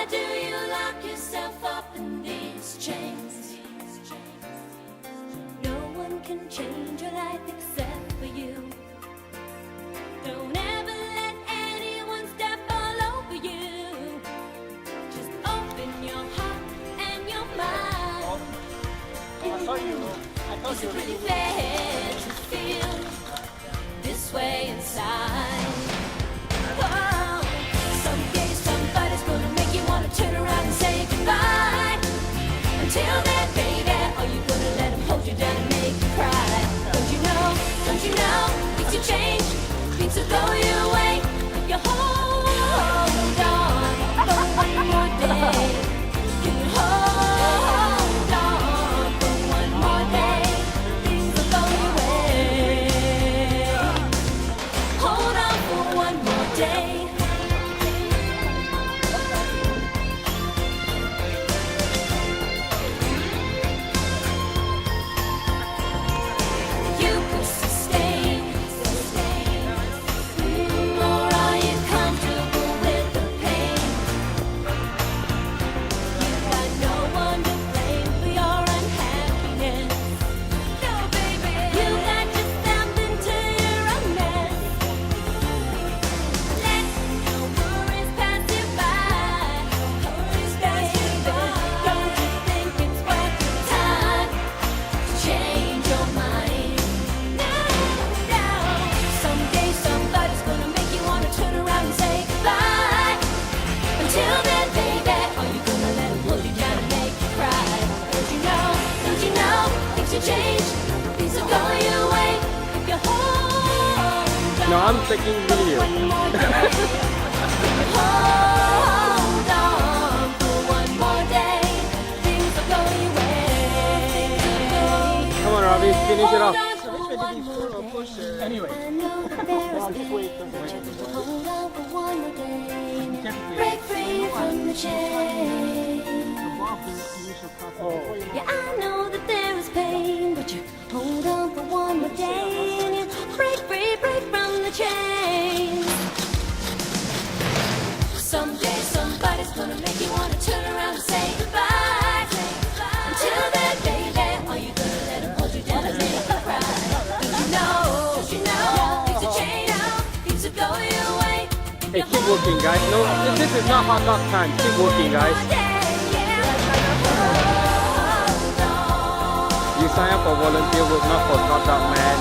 Why do you lock yourself up in these chains? No one can change your life except for you. Don't ever let anyone step all over you. Just open your heart and your mind. Is it really fair to feel this way inside? Oh, someday somebody's gonna make you wanna turn around and say goodbye. Until then, baby, are you gonna let them hold you down and make you cry? Don't you know, things will change, things will go your way. If you hold on for one more day, you can hold on for one more day, things will go your way. Hold on for one more day. You could sustain, or are you comfortable with the pain? You got no one to blame for your unhappiness. No, baby, you got yourself into your own mess. Let no worries pass you by. Don't you think it's worth your time to change your mind? No. Someday somebody's gonna make you wanna turn around and say goodbye. Until then, baby, are you gonna let them hold you down and make you cry? Don't you know, things will change, things will go your way if you hold on. No, I'm taking video. One more day. Hold on for one more day, things will go your way. Come on, Robbie, finish it off. Anyway. I know that there is pain, but you can hold on for one more day. Break free from the chain. Yeah, I know that there is pain, but you hold on for one more day, and you break from the chain. Someday somebody's gonna make you wanna turn around and say goodbye. Until then, baby, are you gonna let them hold you down and make you cry? Don't you know, things will change, things will go your way. Hey, keep working, guys. No, this is not hot dog time. Keep working, guys. You sign up for volunteer work, not for hot dog, man.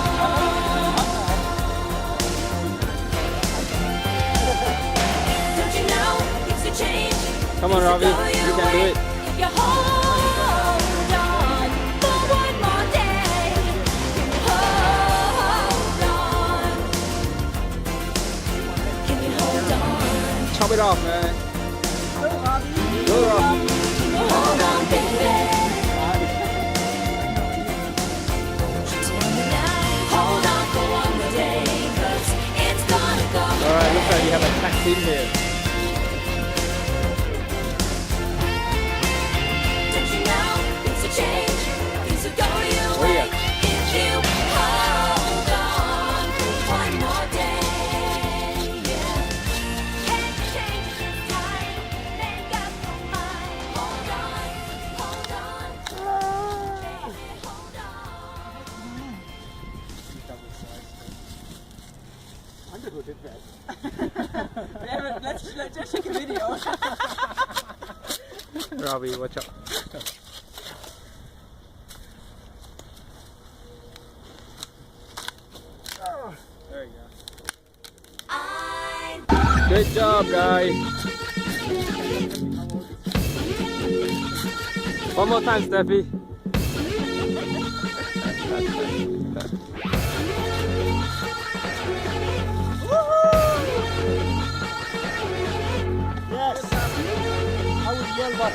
Don't you know, things will change. Come on, Robbie, you can do it. If you hold on for one more day, hold on. Can you hold on? Chop it off, man. Go, Robbie. Hold on, baby. Hold on for one more day, 'cause it's gonna go. Alright, looks like you have a tag team here. Don't you know, things will change, things will go your Oh, way. yeah. If you hold on for one more day, yeah. Can't change this time, make up your mind. Hold on, baby, hold on. I'm gonna go did that. Let's just take a video. Robbie, watch out. There you go. Good job, guys. One more time, Steffi. Yes. I would yell, but